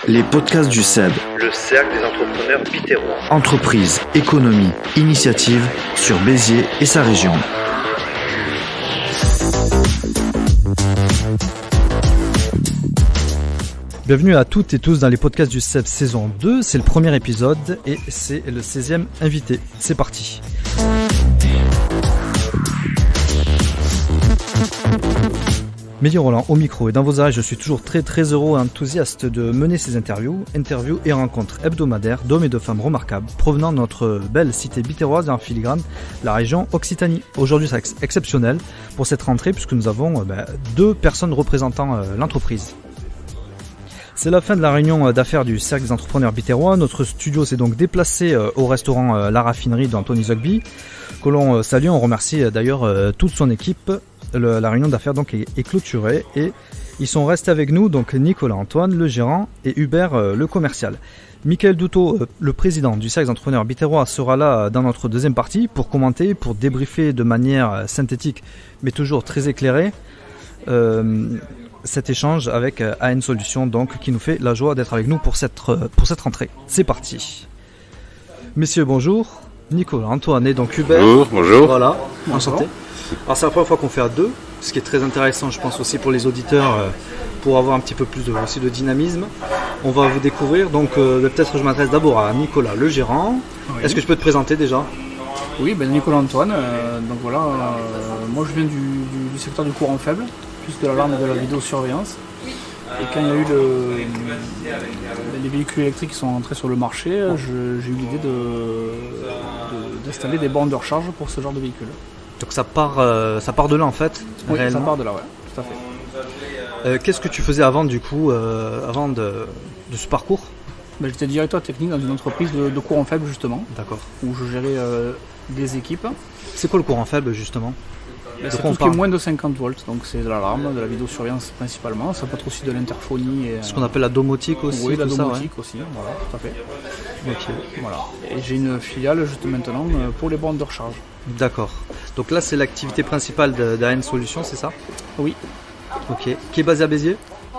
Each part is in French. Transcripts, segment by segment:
Les podcasts du CEB. Le cercle des entrepreneurs bitérois. Entreprise, économie, initiative sur Béziers et sa région. Bienvenue à toutes et tous dans les podcasts du CEB saison 2, c'est le premier épisode et c'est le 16e invité. C'est parti. Mehdi Roland au micro et dans vos oreilles, je suis toujours très heureux et enthousiaste de mener ces interviews et rencontres hebdomadaires d'hommes et de femmes remarquables provenant de notre belle cité bitéroise et en filigrane, la région Occitanie. Aujourd'hui c'est exceptionnel pour cette rentrée puisque nous avons deux personnes représentant l'entreprise. C'est la fin de la réunion d'affaires du Cercle des entrepreneurs bitérois. Notre studio s'est donc déplacé au restaurant La Raffinerie d'Anthony Zogby, que l'on salue. On remercie d'ailleurs toute son équipe. La réunion d'affaires donc est clôturée et ils sont restés avec nous, donc Nicolas Antoine, le gérant, et Hubert, le commercial. Michael Doutot, le président du Cercle des entrepreneurs bitérois, sera là dans notre deuxième partie pour commenter, pour débriefer de manière synthétique mais toujours très éclairée cet échange avec AN Solutions, donc, qui nous fait la joie d'être avec nous pour cette rentrée. C'est parti. Messieurs, bonjour. Nicolas, Antoine et donc Hubert. Bonjour. Voilà, enchanté. Alors c'est la première fois qu'on fait à deux, ce qui est très intéressant, je pense aussi pour les auditeurs, pour avoir un petit peu plus aussi de dynamisme. On va vous découvrir, donc peut-être je m'adresse d'abord à Nicolas, le gérant. Oui. Est-ce que je peux te présenter déjà ? Oui, Nicolas Antoine, donc voilà, moi je viens du secteur du courant faible, plus de l'alarme et de la vidéosurveillance. Et quand il y a eu les véhicules électriques qui sont entrés sur le marché, j'ai eu l'idée d'installer des bornes de recharge pour ce genre de véhicules. Donc ça part de là en fait. Oui, réellement. Ça part de là, ouais, tout à fait. Qu'est-ce que tu faisais avant du coup, avant de ce parcours ? J'étais directeur technique dans une entreprise de courant faible justement. D'accord. Où je gérais des équipes. C'est quoi le courant faible justement ? C'est tout ce qui est moins de 50 volts, donc c'est de l'alarme, de la vidéosurveillance principalement, ça peut être aussi de l'interphonie. Ce qu'on appelle la domotique aussi. Oui, la domotique aussi, voilà, tout à fait. Ok. Voilà. Et j'ai une filiale juste maintenant pour les bornes de recharge. D'accord. Donc là c'est l'activité principale d'AN Solutions, c'est ça ? Oui. Ok. Qui est basée à Béziers ?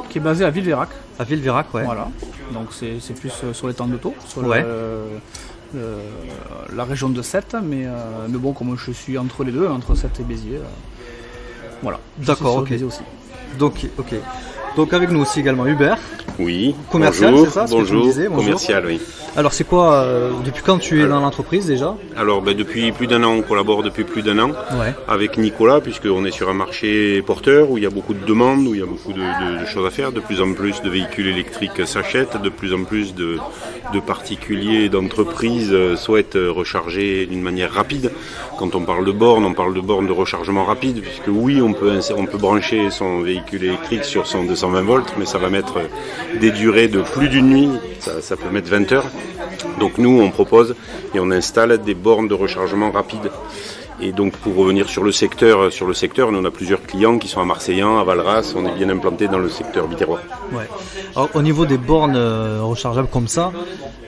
Qui est basée à Villeveyrac. À Villeveyrac, ouais. Voilà. Donc c'est plus sur les temps de taux, sur la région de Sète, mais bon, comme je suis entre les deux, entre Sète et Béziers, voilà. D'accord, ok. Béziers aussi. Donc, ok. Donc avec nous aussi également Hubert. Oui. Commercial, bonjour, c'est ça ? Bonjour. Bonjour. Commercial, oui. Alors c'est quoi depuis quand tu es dans l'entreprise déjà ? Alors depuis plus d'un an, on collabore depuis plus d'un an avec Nicolas, puisqu'on est sur un marché porteur où il y a beaucoup de demandes, où il y a beaucoup de choses à faire. De plus en plus de véhicules électriques s'achètent, de plus en plus de particuliers et d'entreprises souhaitent recharger d'une manière rapide. Quand on parle de bornes de rechargement rapide, puisque oui, on peut brancher son véhicule électrique sur son 220 volts, mais ça va mettre des durées de plus d'une nuit, ça peut mettre 20 heures. Donc nous, on propose et on installe des bornes de rechargement rapide. Et donc pour revenir sur le secteur, nous on a plusieurs clients qui sont à Marseillan, à Valras, on est bien implanté dans le secteur bitérois. Ouais. Alors au niveau des bornes rechargeables comme ça,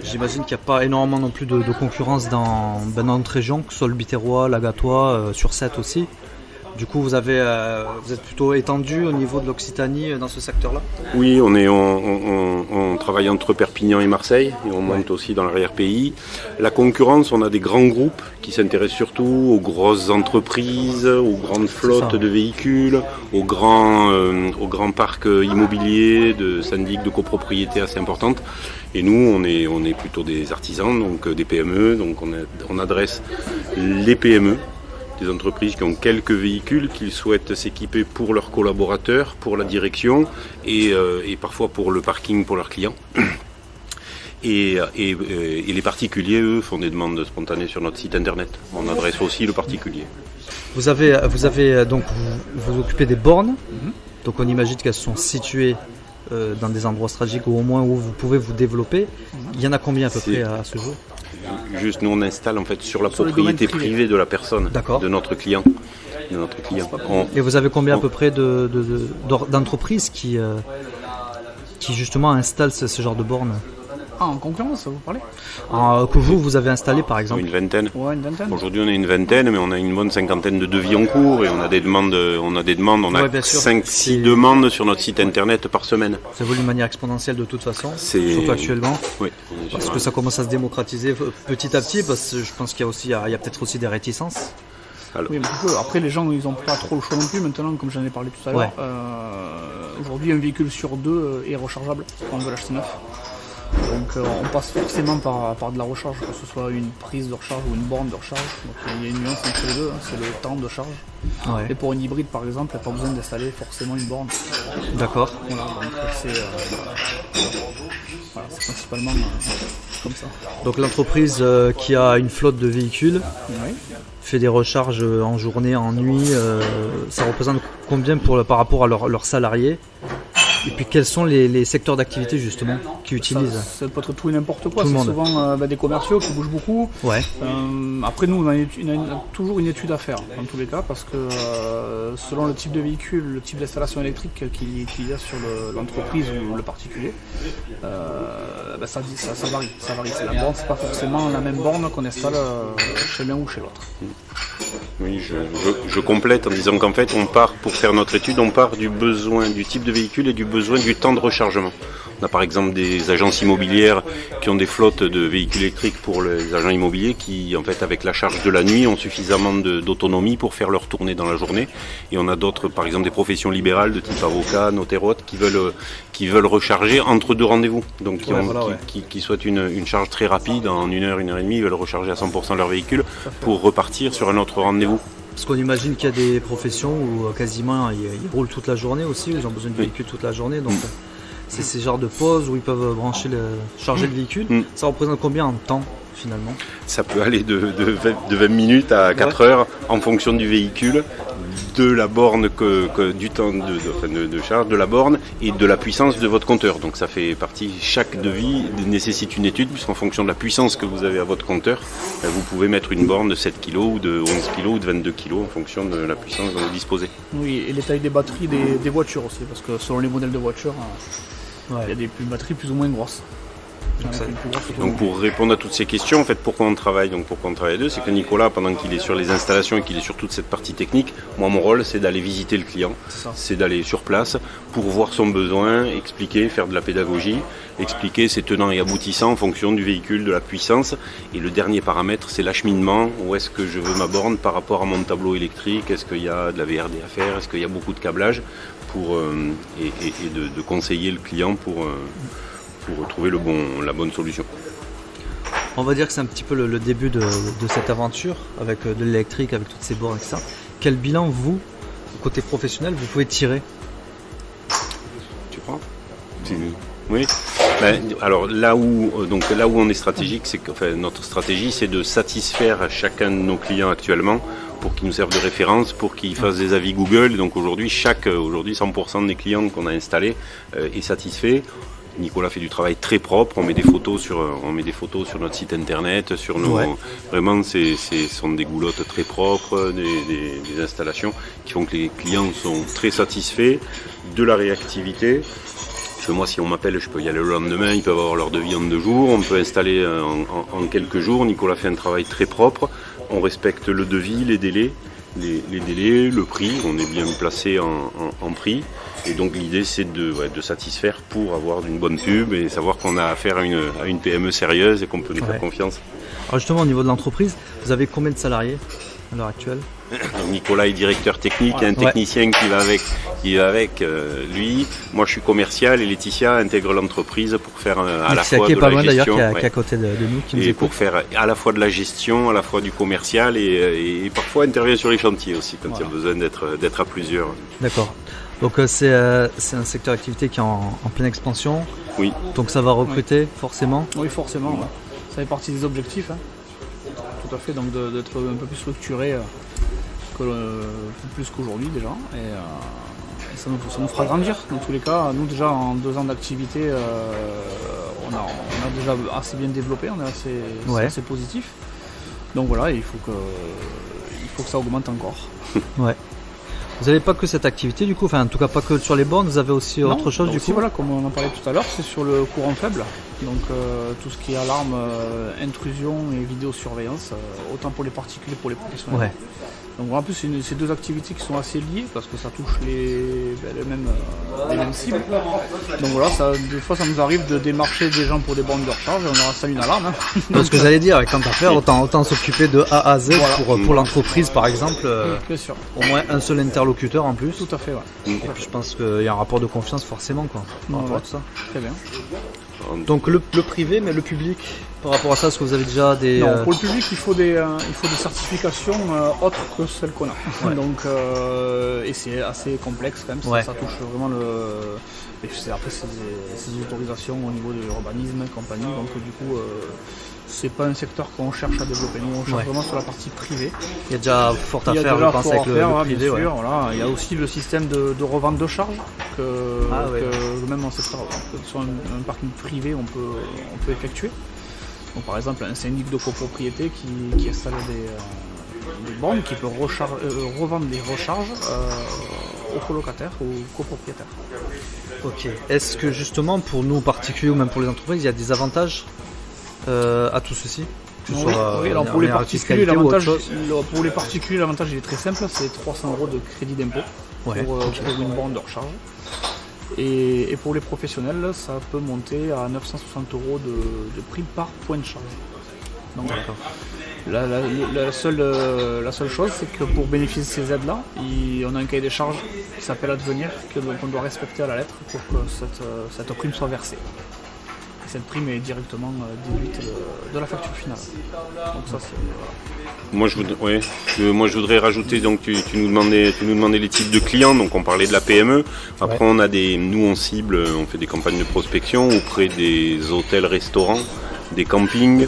j'imagine qu'il n'y a pas énormément non plus de concurrence dans notre région, que ce soit le bitérois, l'agatois, sur Sète aussi. Du coup, vous êtes plutôt étendu au niveau de l'Occitanie dans ce secteur-là ? Oui, on travaille entre Perpignan et Marseille et on monte aussi dans l'arrière-pays. La concurrence, on a des grands groupes qui s'intéressent surtout aux grosses entreprises, aux grandes flottes de véhicules, aux grands parcs immobiliers, de syndics de copropriété assez importantes. Et nous, on est plutôt des artisans, donc des PME, donc on adresse les PME. Des entreprises qui ont quelques véhicules, qu'ils souhaitent s'équiper pour leurs collaborateurs, pour la direction et parfois pour le parking pour leurs clients. Et les particuliers, eux, font des demandes spontanées sur notre site internet. On adresse aussi le particulier. Vous avez donc vous occupez des bornes, donc on imagine qu'elles sont situées dans des endroits stratégiques ou au moins où vous pouvez vous développer. Il y en a combien à peu près à ce jour ? Juste, nous on installe en fait sur la propriété privée de la personne, de notre client. Et vous avez combien à peu près d'entreprises qui justement installent ce genre de bornes ? Ah, en concurrence, vous parlez? Que vous avez installé par exemple? Une vingtaine. Ouais, une vingtaine. Aujourd'hui, on est une vingtaine, mais on a une bonne cinquantaine de devis en cours et on a des demandes. On a Ouais, bien sûr. 5-6 demandes sur notre site internet par semaine. Ça évolue de manière exponentielle de toute façon, C'est- surtout actuellement. Oui. Parce que ça commence à se démocratiser petit à petit, parce que je pense qu'il y a peut-être aussi des réticences. Alors, Oui, un petit peu. Après, les gens, ils n'ont pas trop le choix non plus maintenant, comme j'en ai parlé tout à l'heure. Ouais. Aujourd'hui, un véhicule sur deux est rechargeable quand on veut l'acheter neuf. Donc on passe forcément par de la recharge, que ce soit une prise de recharge ou une borne de recharge. Donc il y a une nuance entre les deux, hein, c'est le temps de charge. Ouais. Et pour une hybride par exemple, il n'y a pas besoin d'installer forcément une borne. D'accord. Voilà, donc c'est principalement comme ça. Donc l'entreprise qui a une flotte de véhicules Oui. fait des recharges en journée, en nuit. Ça représente combien par rapport à leurs salariés? Et puis quels sont les secteurs d'activité justement qui utilisent? Ça peut être tout et n'importe quoi, Tout le c'est monde. souvent des commerciaux qui bougent beaucoup. Ouais. Après nous, on a toujours une étude à faire dans tous les cas parce que selon le type de véhicule, le type d'installation électrique qu'il y a sur l'entreprise ou le particulier, ça varie. La borne, c'est pas forcément la même borne qu'on installe chez l'un ou chez l'autre. oui, je complète en disant qu'en fait, on part pour faire notre étude, on part du besoin du type de véhicule et du besoin du temps de rechargement. On a par exemple des agences immobilières qui ont des flottes de véhicules électriques pour les agents immobiliers qui, en fait, avec la charge de la nuit, ont suffisamment d'autonomie pour faire leur tournée dans la journée. Et on a d'autres, par exemple, des professions libérales de type avocat, notaire, autres, qui veulent recharger entre deux rendez-vous. Donc, qui souhaitent une charge très rapide, en 1 heure, 1 heure et demie, ils veulent recharger à 100% leur véhicule pour repartir sur un autre rendez-vous. Parce qu'on imagine qu'il y a des professions où quasiment ils roulent toute la journée aussi, ils ont besoin de véhicules toute la journée. Donc c'est ces genres de pauses où ils peuvent charger le véhicule. Ça représente combien en temps finalement? Ça peut aller de 20 minutes à 4 heures en fonction du véhicule, de la borne, du temps de charge de la borne et de la puissance de votre compteur. Donc ça fait partie, chaque devis nécessite une étude puisqu'en fonction de la puissance que vous avez à votre compteur, vous pouvez mettre une borne de 7 kg ou de 11 kg ou de 22 kg en fonction de la puissance dont vous disposez. Oui, et les tailles des batteries des voitures aussi, parce que selon les modèles de voitures, il y a des batteries plus ou moins grosses. Donc pour répondre à toutes ces questions, en fait, pourquoi on travaille à deux, c'est que Nicolas, pendant qu'il est sur les installations et qu'il est sur toute cette partie technique, moi mon rôle c'est d'aller visiter le client, c'est d'aller sur place pour voir son besoin, expliquer, faire de la pédagogie, expliquer ses tenants et aboutissants en fonction du véhicule, de la puissance. Et le dernier paramètre c'est l'acheminement, où est-ce que je veux ma borne par rapport à mon tableau électrique, est-ce qu'il y a de la VRD à faire, est-ce qu'il y a beaucoup de câblage et de conseiller le client pour trouver la bonne solution. On va dire que c'est un petit peu le début de cette aventure avec de l'électrique, avec toutes ces bornes, etc. Quel bilan vous, côté professionnel, vous pouvez tirer? Tu crois? Oui. Alors là où on est stratégique, c'est que notre stratégie c'est de satisfaire chacun de nos clients actuellement pour qu'ils nous servent de référence, pour qu'ils fassent des avis Google. Donc aujourd'hui 100% des clients qu'on a installés est satisfait. Nicolas fait du travail très propre, on met des photos sur notre site internet, sur nos vraiment ce sont des goulottes très propres, des installations qui font que les clients sont très satisfaits de la réactivité. Moi, si on m'appelle, je peux y aller le lendemain, ils peuvent avoir leur devis en 2 jours, on peut installer en quelques jours. Nicolas fait un travail très propre, on respecte le devis, les délais, le prix, on est bien placé en prix. Et donc l'idée c'est de satisfaire pour avoir une bonne pub et savoir qu'on a affaire à une PME sérieuse et qu'on peut nous faire confiance. Alors justement au niveau de l'entreprise, vous avez combien de salariés à l'heure actuelle? Donc Nicolas est directeur technique, il y a un technicien qui va avec lui. Moi je suis commercial et Laetitia intègre l'entreprise pour faire à la fois de la gestion. Qui est à côté de nous, qui nous écoute. Pour faire à la fois de la gestion, à la fois du commercial et parfois intervient sur les chantiers aussi quand il y a besoin d'être à plusieurs. D'accord. Donc c'est un secteur d'activité qui est en pleine expansion. Oui. Donc ça va recruter forcément. Oui, forcément. Ouais. Ça fait partie des objectifs. Tout à fait. Donc d'être un peu plus structuré plus qu'aujourd'hui déjà. Et ça nous fera grandir. Dans tous les cas, nous déjà en 2 ans d'activité, on a déjà assez bien développé. On est assez positif. Donc voilà, il faut que ça augmente encore. Ouais. Vous n'avez pas que cette activité du coup, enfin en tout cas pas que sur les bornes, vous avez aussi Non, autre chose du aussi, coup. voilà, comme on en parlait tout à l'heure, c'est sur le courant faible. Donc tout ce qui est alarme, intrusion et vidéosurveillance, autant pour les particuliers que pour les professionnels. Ouais. Donc en plus c'est deux activités qui sont assez liées parce que ça touche les mêmes cibles. Donc voilà, des fois ça nous arrive de démarcher des gens pour des bornes de recharge et on leur installe une alarme. Hein. Parce que j'allais dire, avec tant à faire, autant s'occuper de A à Z Voilà. pour l'entreprise par exemple. Bien sûr. Au moins un seul interlocuteur en plus. Tout à fait, ouais. Et puis je pense qu'il y a un rapport de confiance forcément quoi, par rapport à Ouais. tout ça. Très bien. Donc le privé, mais le public, par rapport à ça, est-ce que vous avez déjà des... Non, pour le public, il faut des certifications autres que celles qu'on a. Ouais. Donc, et c'est assez complexe quand même, Ouais. ça touche vraiment le... Et puis après, c'est des autorisations au niveau de l'urbanisme et compagnie, donc du coup, c'est pas un secteur qu'on cherche à développer. Nous, on cherche Ouais. vraiment sur la partie privée. Il y a déjà fort à Il y a faire, de je la pense, fort avec à le faire, privé. bien Ouais. sûr, voilà. Il y a aussi le système de revente de charge que même en secteur, que sur un parking privé, on peut effectuer. Donc, par exemple, un syndic de copropriété qui installe des bornes, qui peut revendre des recharges aux colocataires, aux copropriétaires. Ok. Est-ce que justement pour nous particuliers ou même pour les entreprises, il y a des avantages à tout ceci? Que ce Oui, soit, alors pour les meilleure particuliers, fiscalité ou autre l'avantage il est très simple, c'est 300 € de crédit d'impôt Ouais, pour une borne de recharge. Et pour les professionnels, ça peut monter à 960 € de prix par point de charge. Donc, D'accord. la seule chose, c'est que pour bénéficier de ces aides-là, on a un cahier des charges qui s'appelle Advenir, qu'on doit respecter à la lettre pour que cette prime soit versée. Et cette prime est directement déduite de la facture finale. Donc ça, c'est... Moi je voudrais rajouter, donc tu nous demandais les types de clients, donc on parlait de la PME. Après nous on cible, on fait des campagnes de prospection auprès des hôtels, restaurants, des campings,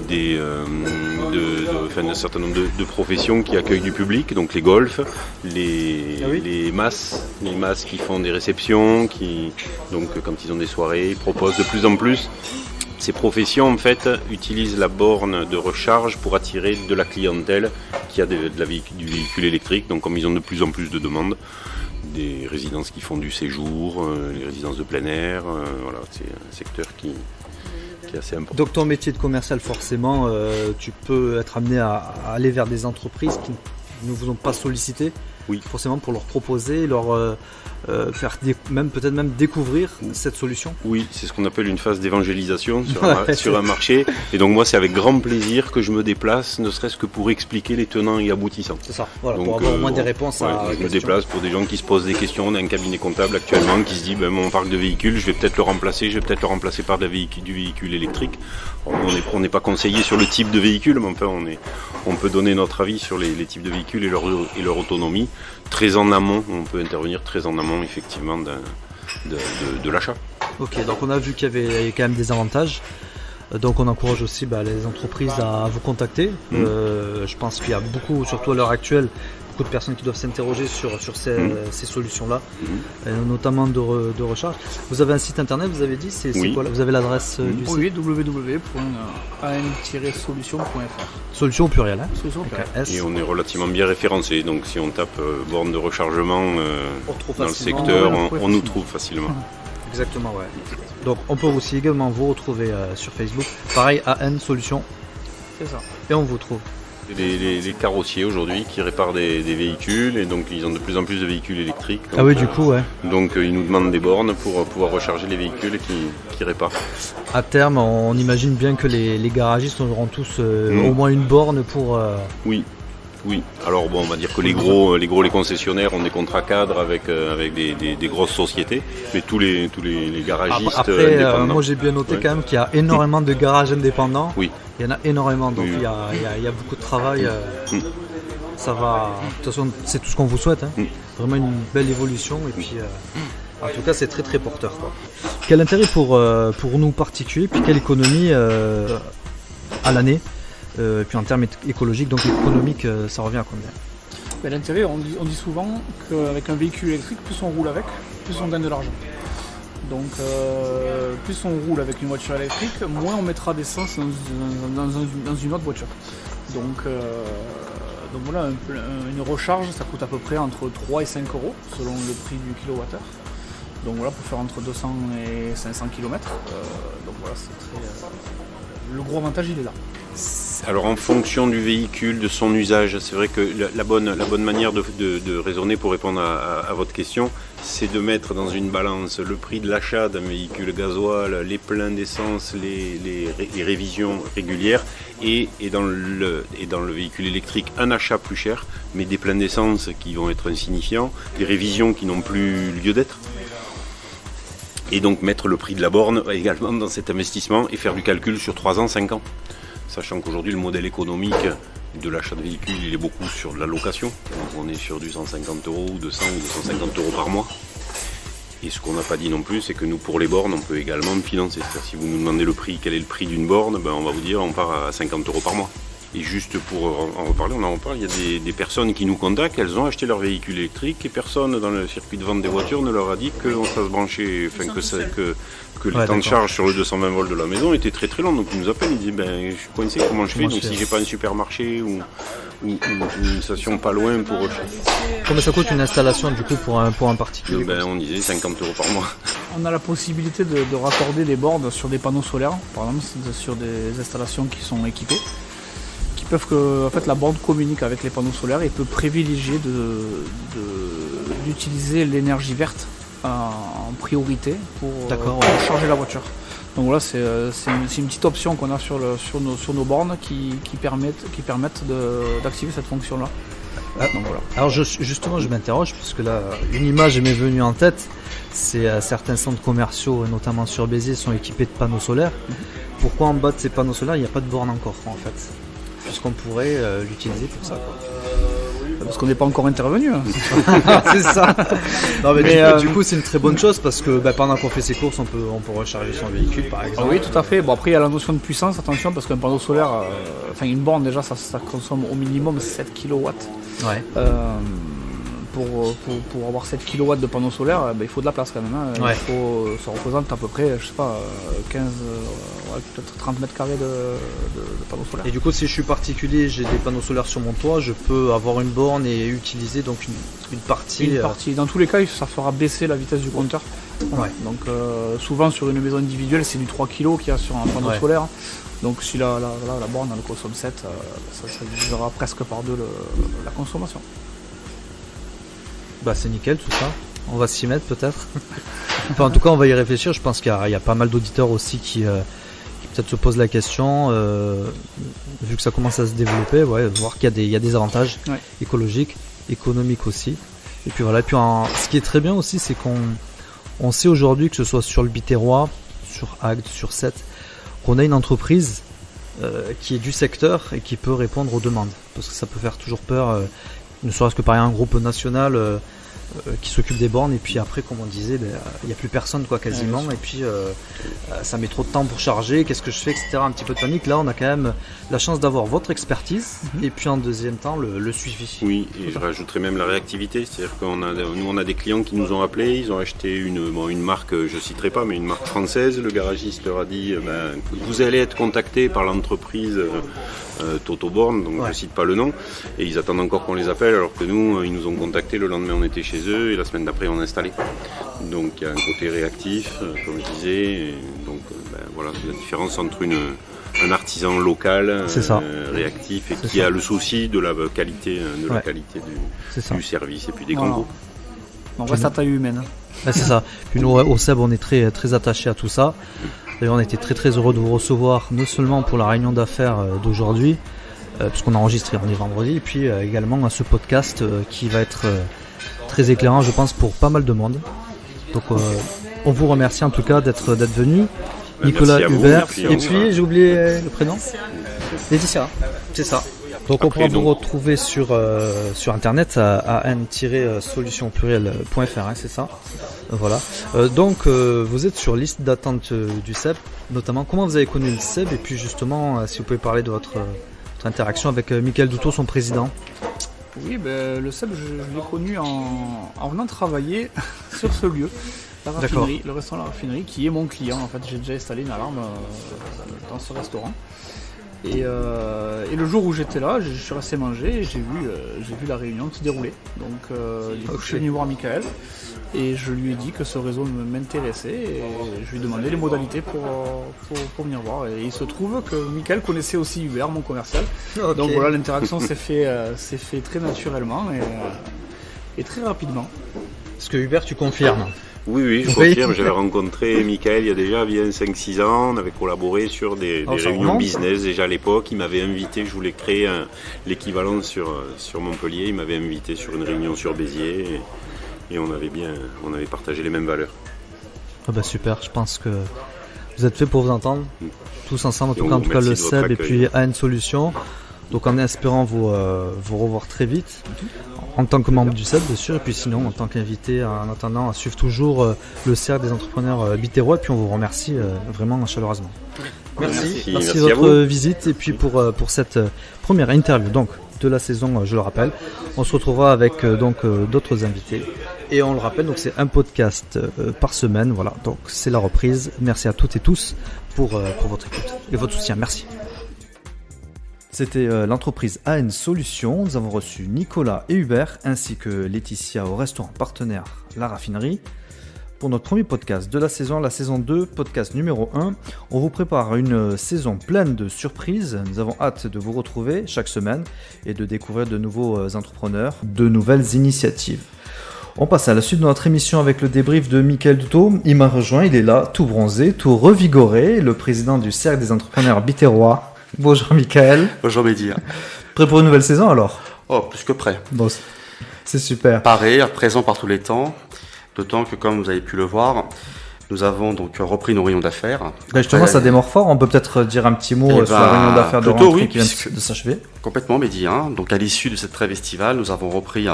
d'un certain nombre de professions qui accueillent du public, donc les golfs, les masses qui font des réceptions, donc quand ils ont des soirées, ils proposent de plus en plus. Ces professions en fait utilisent la borne de recharge pour attirer de la clientèle qui a du véhicule électrique. Donc comme ils ont de plus en plus de demandes, des résidences qui font du séjour, les résidences de plein air, voilà, c'est un secteur qui est assez important. Donc ton métier de commercial, forcément, tu peux être amené à aller vers des entreprises qui ne vous ont pas sollicité, Oui. forcément pour leur proposer, leur faire peut-être même découvrir cette solution. Oui, c'est ce qu'on appelle une phase d'évangélisation Ouais, sur un marché. Et donc moi, c'est avec grand plaisir que je me déplace, ne serait-ce que pour expliquer les tenants et aboutissants. C'est ça, voilà, Donc, pour avoir au moins des réponses à je me questions. déplace pour des gens qui se posent des questions. On a un cabinet comptable actuellement qui se dit mon parc de véhicules, je vais peut-être le remplacer par du véhicule électrique. On n'est pas conseillé sur le type de véhicule, mais enfin on peut donner notre avis sur les types de véhicules et leur autonomie. Très en amont, on peut intervenir très en amont effectivement de l'achat. Ok, donc on a vu qu'il y avait quand même des avantages. Donc on encourage aussi les entreprises à vous contacter. Je pense qu'il y a beaucoup, surtout à l'heure actuelle, beaucoup de personnes qui doivent s'interroger sur ces solutions-là, notamment de recharge. Vous avez un site internet, vous avez dit, c'est Oui. quoi là? Vous avez l'adresse du site? Oui, www.an-solution.fr. Solution au pluriel, hein? Solution au pluriel. S. Et on est relativement bien référencé, donc si on tape borne de rechargement On retrouve dans le facilement. secteur, on on nous trouve facilement. Exactement, ouais. Donc on peut aussi également vous retrouver sur Facebook. Pareil, AN Solution, C'est ça. et on vous trouve. Les carrossiers aujourd'hui qui réparent des véhicules, et donc ils ont de plus en plus de véhicules électriques. Donc, Ah oui, du coup, ouais. Donc ils nous demandent des bornes pour pouvoir recharger les véhicules qui réparent. À terme, on imagine bien que les garagistes auront tous au moins une borne pour... Oui. Alors bon, on va dire que les concessionnaires ont des contrats cadres avec des grosses sociétés, mais tous les garagistes Après, indépendants. moi j'ai bien noté Ouais. quand même qu'il y a énormément de garages indépendants. Oui. Il y en a énormément, donc Oui. il y a beaucoup de travail. Ça va. De toute façon, c'est tout ce qu'on vous souhaite. Hein. Vraiment une belle évolution. Et puis, en tout cas, c'est très très porteur, quoi. Quel intérêt pour nous particuliers, puis quelle économie à l'année, puis en termes écologiques, donc économiques, ça revient à combien? Ben, l'intérêt, on dit souvent qu'avec un véhicule électrique, plus on roule avec, plus on gagne de l'argent. Donc plus on roule avec une voiture électrique, moins on mettra d'essence dans une autre voiture. Donc Donc voilà, une recharge, ça coûte à peu près entre 3 et 5 euros selon le prix du kilowattheure. Donc voilà, pour faire entre 200 et 500 km. Donc voilà, c'est très. Le gros avantage, il est là. Alors en fonction du véhicule, de son usage, c'est vrai que la bonne manière de raisonner pour répondre à votre question, c'est de mettre dans une balance le prix de l'achat d'un véhicule gasoil, les pleins d'essence, les révisions régulières et dans le véhicule électrique un achat plus cher, mais des pleins d'essence qui vont être insignifiants, des révisions qui n'ont plus lieu d'être. Et donc mettre le prix de la borne également dans cet investissement et faire du calcul sur 3 ans, 5 ans. Sachant qu'aujourd'hui le modèle économique de l'achat de véhicules il est beaucoup sur de la location. Donc on est sur du 150 euros ou 200 ou 250 euros par mois. Et ce qu'on n'a pas dit non plus, c'est que nous pour les bornes on peut également financer. C'est-à-dire si vous nous demandez le prix, quel est le prix d'une borne, on va vous dire on part à 50 euros par mois. Et juste pour en reparler, il y a des personnes qui nous contactent, elles ont acheté leur véhicule électrique et personne dans le circuit de vente des voitures ne leur a dit que ça se branchait, que les temps de charge sur le 220 volts de la maison étaient très très longs. Donc ils nous appellent, ils disent je suis coincé, comment je fais? Donc si j'ai pas un supermarché ou une station pas loin pour... Combien ça coûte une installation du coup pour un particulier? On disait 50 euros par mois. On a la possibilité de raccorder des bornes sur des panneaux solaires, par exemple sur des installations qui sont équipées. Peuvent que la borne communique avec les panneaux solaires et peut privilégier d'utiliser l'énergie verte en priorité pour charger la voiture. Donc voilà, c'est une petite option qu'on a sur nos bornes qui permettent d'activer cette fonction-là. Donc voilà. Alors justement, je m'interroge parce que là, une image m'est venue en tête. C'est certains centres commerciaux, notamment sur Béziers, sont équipés de panneaux solaires. Pourquoi en bas de ces panneaux solaires, il n'y a pas de borne encore en fait? Puisqu'on pourrait l'utiliser pour ça. Parce qu'on n'est pas encore intervenu. C'est ça. Non, mais du coup, c'est une très bonne chose parce que pendant qu'on fait ses courses, on peut recharger son véhicule par exemple. Oui, tout à fait. Bon, après, il y a la notion de puissance. Attention, parce qu'un panneau solaire, une borne déjà, ça consomme au minimum 7 kW. Ouais. Pour avoir 7 kW de panneaux solaires, il faut de la place quand même. Ouais. Ça représente à peu près, 15, peut-être 30 mètres carrés de panneaux solaires. Et du coup, si je suis particulier, j'ai des panneaux solaires sur mon toit, je peux avoir une borne et utiliser donc une partie. Une partie. Dans tous les cas, ça fera baisser la vitesse du compteur. Ouais. Donc souvent sur une maison individuelle, c'est du 3 kg qu'il y a sur un panneau solaire. Donc si la borne elle consomme 7, ça divisera presque par 2 la consommation. C'est nickel tout ça, on va s'y mettre peut-être. En tout cas on va y réfléchir, je pense qu'il y a pas mal d'auditeurs aussi qui peut-être se posent la question, vu que ça commence à se développer, voir qu'il y a des avantages écologiques, économiques aussi. Et puis voilà, ce qui est très bien aussi c'est qu'on sait aujourd'hui que ce soit sur le Biterrois, sur Agde, sur Sète, qu'on a une entreprise qui est du secteur et qui peut répondre aux demandes. Parce que ça peut faire toujours peur, ne serait-ce que par un groupe national qui s'occupe des bornes et puis après comme on disait il n'y a plus personne quasiment et puis ça met trop de temps pour charger, qu'est-ce que je fais, etc. Un petit peu de panique. Là on a quand même la chance d'avoir votre expertise et puis en deuxième temps le suivi. Oui, et je rajouterais même la réactivité, c'est-à-dire qu'on a des clients qui nous ont appelés, ils ont acheté une marque, je ne citerai pas, mais une marque française. Le garagiste leur a dit vous allez être contacté par l'entreprise Totoborn, donc je ne cite pas le nom, et ils attendent encore qu'on les appelle, alors que nous, ils nous ont contactés, le lendemain on était chez eux, et la semaine d'après on a installé. Donc il y a un côté réactif, comme je disais, et donc voilà la différence entre un artisan local réactif et qui a le souci de la qualité, du service, et puis des grands groupes. On reste à taille humaine. C'est ça. Puis nous, au SEB, on est très, très attachés à tout ça. D'ailleurs, on était très très heureux de vous recevoir, non seulement pour la réunion d'affaires d'aujourd'hui, puisqu'on a enregistré, on est vendredi, et puis également à ce podcast qui va être très éclairant, je pense, pour pas mal de monde. Donc, on vous remercie en tout cas d'être venu. Nicolas Hubert, et puis j'ai oublié le prénom, Laetitia, c'est ça. Donc on pourra vous retrouver sur internet à an-solutionpluriel.fr, c'est ça. Voilà. Donc vous êtes sur liste d'attente du SEB, notamment comment vous avez connu le SEB et puis justement si vous pouvez parler de votre interaction avec Michael Doutot, son président. Oui, le SEB je l'ai connu en venant travailler sur ce lieu. La raffinerie, le restaurant La Raffinerie, qui est mon client. En fait, j'ai déjà installé une alarme dans ce restaurant. Et le jour où j'étais là, je suis resté manger et j'ai vu la réunion qui se déroulait. Donc du coup, je suis venu voir Michael et je lui ai dit que ce réseau m'intéressait et je lui ai demandé les modalités pour venir voir. Et il se trouve que Michael connaissait aussi Hubert, mon commercial. Ok. Donc voilà, l'interaction s'est fait très naturellement et très rapidement. Est-ce que Hubert, tu confirmes? Oui, je Oui. confirme. J'avais rencontré Michael il y a déjà bien 5-6 ans. On avait collaboré sur des Oh, ça réunions remonte. business déjà à l'époque. Il m'avait invité, je voulais créer l'équivalent sur Montpellier. Il m'avait invité sur une réunion sur Béziers et on avait partagé les mêmes valeurs. Ah bah super, je pense que vous êtes fait pour vous entendre, tous ensemble, Et en tout cas le merci de votre SEB et accueil. puis AN Solutions. Donc en espérant vous revoir très vite, en tant que membre du SEB bien sûr, et puis sinon en tant qu'invité, en attendant à suivre toujours le cercle des entrepreneurs bitérois, et puis on vous remercie vraiment chaleureusement. Merci Merci de à votre vous. visite et puis pour cette première interview donc de la saison, je le rappelle. On se retrouvera avec d'autres invités. Et on le rappelle, donc c'est un podcast par semaine. Voilà, donc c'est la reprise. Merci à toutes et tous pour votre écoute et votre soutien. Merci. C'était l'entreprise AN Solutions. Nous avons reçu Nicolas et Hubert, ainsi que Laetitia au restaurant partenaire La Raffinerie. Pour notre premier podcast de la saison 2, podcast numéro 1, on vous prépare une saison pleine de surprises. Nous avons hâte de vous retrouver chaque semaine et de découvrir de nouveaux entrepreneurs, de nouvelles initiatives. On passe à la suite de notre émission avec le débrief de Michael Dutot. Il m'a rejoint, il est là, tout bronzé, tout revigoré, le président du Cercle des entrepreneurs bitérois. Bonjour Michael. Bonjour Mehdi. Prêt pour une nouvelle saison alors? Oh, plus que prêt. Bon, c'est super. Paré, présent par tous les temps. D'autant que, comme vous avez pu le voir, nous avons donc repris nos réunions d'affaires. Justement, Après, ça démarre fort. On peut peut-être dire un petit mot Eh sur la ben, réunion d'affaires de plutôt rentrée oui, qui vient puisque- de s'achever. Complètement Mehdi. Donc à l'issue de cette trêve estivale, nous avons repris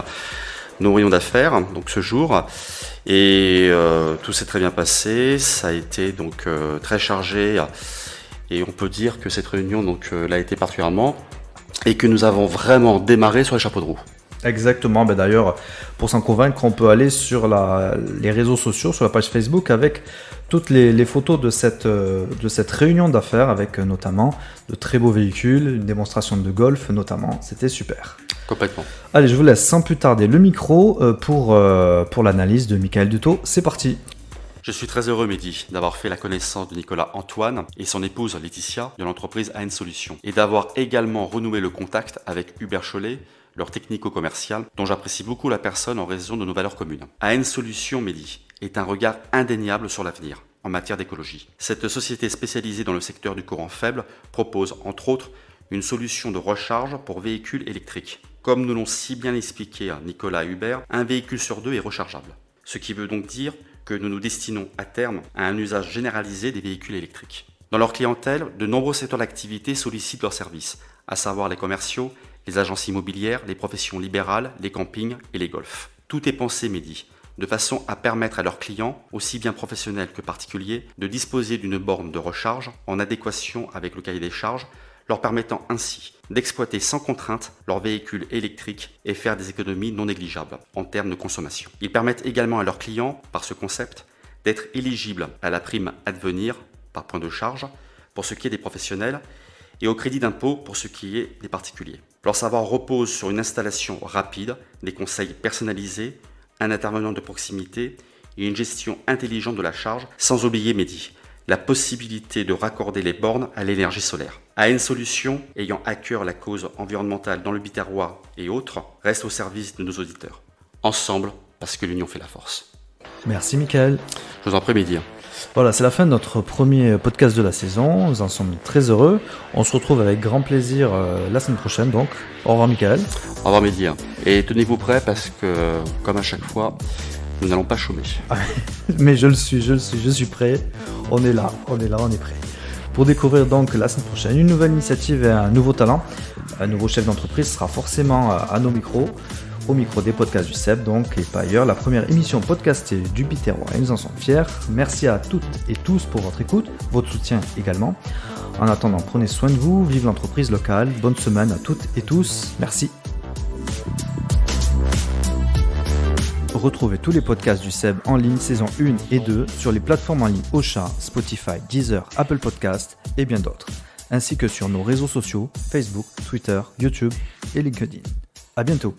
nos réunions d'affaires donc ce jour. Et tout s'est très bien passé. Ça a été donc très chargé. Et on peut dire que cette réunion donc l'a été particulièrement. Et que nous avons vraiment démarré sur les chapeaux de roue. Exactement. Ben d'ailleurs, pour s'en convaincre, on peut aller sur les réseaux sociaux, sur la page Facebook, avec toutes les photos de cette réunion d'affaires, avec notamment de très beaux véhicules, une démonstration de golf notamment. C'était super. Complètement. Allez, je vous laisse sans plus tarder le micro pour l'analyse de Michael Dutot. C'est parti. Je suis très heureux, Mehdi, d'avoir fait la connaissance de Nicolas Antoine et son épouse Laetitia de l'entreprise AN Solutions et d'avoir également renoué le contact avec Hubert Chollet, leur technico-commercial, dont j'apprécie beaucoup la personne en raison de nos valeurs communes. AN Solutions, Mehdi, est un regard indéniable sur l'avenir en matière d'écologie. Cette société spécialisée dans le secteur du courant faible propose, entre autres, une solution de recharge pour véhicules électriques. Comme nous l'ont si bien expliqué Nicolas et Hubert, un véhicule sur 2 est rechargeable. Ce qui veut donc dire que nous nous destinons à terme à un usage généralisé des véhicules électriques. Dans leur clientèle, de nombreux secteurs d'activité sollicitent leurs services, à savoir les commerciaux, les agences immobilières, les professions libérales, les campings et les golfs. Tout est pensé, Mehdi, de façon à permettre à leurs clients, aussi bien professionnels que particuliers, de disposer d'une borne de recharge en adéquation avec le cahier des charges, leur permettant ainsi d'exploiter sans contrainte leurs véhicules électriques et faire des économies non négligeables en termes de consommation. Ils permettent également à leurs clients, par ce concept, d'être éligibles à la prime Advenir par point de charge pour ce qui est des professionnels et au crédit d'impôt pour ce qui est des particuliers. Leur savoir repose sur une installation rapide, des conseils personnalisés, un intervenant de proximité et une gestion intelligente de la charge, sans oublier, Mehdi, la possibilité de raccorder les bornes à l'énergie solaire. AN Solutions, ayant à cœur la cause environnementale dans le Biterrois et autres, reste au service de nos auditeurs. Ensemble, parce que l'union fait la force. Merci Michael. Je vous en prie, Mehdi. Voilà, c'est la fin de notre premier podcast de la saison. Nous en sommes très heureux. On se retrouve avec grand plaisir la semaine prochaine. Donc, au revoir Michael. Au revoir, Mehdi. Et tenez-vous prêts parce que, comme à chaque fois, nous n'allons pas chômer. Mais je suis prêt. On est là, on est prêt. Pour découvrir donc la semaine prochaine une nouvelle initiative et un nouveau talent, un nouveau chef d'entreprise sera forcément à nos micros, au micro des podcasts du SEB donc, et pas ailleurs, la première émission podcastée du Biterrois et nous en sommes fiers. Merci à toutes et tous pour votre écoute, votre soutien également. En attendant, prenez soin de vous, vive l'entreprise locale, bonne semaine à toutes et tous, merci. Retrouvez tous les podcasts du SEB en ligne saison 1 et 2 sur les plateformes en ligne Ocha, Spotify, Deezer, Apple Podcasts et bien d'autres. ainsi que sur nos réseaux sociaux Facebook, Twitter, YouTube et LinkedIn. À bientôt.